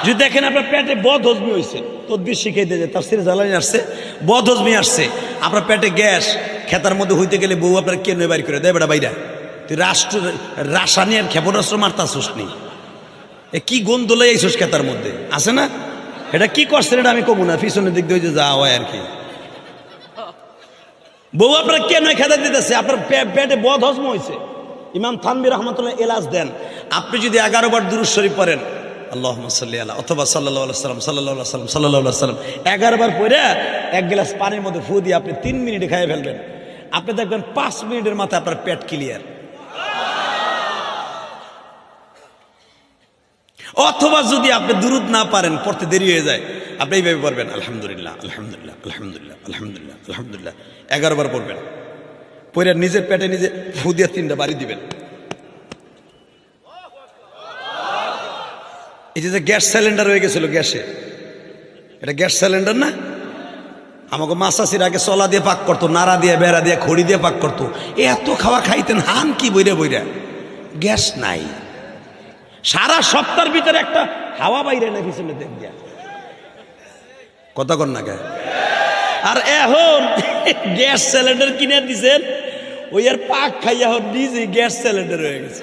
যদি দেখেন আপনার পেটে বদহজমি হয়েছে, তদবির শিখাই দিয়ে তাফসিরে জালানী আসছে, বদহজমি আসছে, আপনার পেটে গ্যাস, খেতার মধ্যে হইতে গেলে বউ আপনার কেন বাইর করে দেয়, বেটা বাইরা তুই রাসায়নিক ক্ষেপণাস্ত্র মারতাছোস নি, কি গন্ধ লই আইসোস খেতার মধ্যে আছে না, এটা কি করছেন এটা আমি কমু না, পিছনের দিক দিয়ে যা হয় আর কি। বউ আপনার কেন খেতা দিতেছে, আপনার পেটে বদহজম হয়েছে। ইমাম থানভী রহমাতুল্লাহ এলাজ দেন, আপনি যদি 11 বার দুরূদ শরীফ পড়েন আল্লাহুম্মা সাল্লি আলা অথবা সাল্লাল্লাহু আলাইহি সাল্লাম সাল্লাল্লাহু আলাইহি সাল্লাম সাল্লাল্লাহু আলাইহি সাল্লাম 11 বার পড়ে এক গ্লাস পানির মধ্যে ফু দিয়ে আপনি 3 মিনিটে খেয়ে ফেলবেন, আপনি দেখবেন 5 মিনিটের মাথায় আপনার পেট ক্লিয়ার। অথবা যদি আপনি দুরূদ না পারেন, পড়তে দেরি হয়ে যায়, আপনি এইভাবে পড়বেন আলহামদুলিল্লাহ আলহামদুলিল্লাহ আলহামদুলিল্লাহ আলহামদুলিল্লাহ আলহামদুলিল্লাহ 11 বার পড়বেন, পড়ে নিজের পেটে নিজে ফু দিয়ে 3টা বাড়ি দিবেন। এই যে গ্যাস সিলিন্ডার হয়ে গেছিল, গ্যাসে, এটা গ্যাস সিলিন্ডার না, আমাকে মাসাসির আগে চলা দিয়ে পাক করতো, নাড়া দিয়ে বেড়া দিয়ে খড়ি দিয়ে পাক করতো, এত খাওয়া খাইতেন, হান কি বইরা বইরা, গ্যাস নাই, সারা সপ্তাহের ভিতরে একটা হাওয়া বাইরে না পিছনে দেখ দিয়া কথা কর না গে। আর এখন গ্যাস সিলিন্ডার কিনে দিছেন, ওই আর পাক খাইয়া নিজে গ্যাস সিলিন্ডার হয়ে গেছে।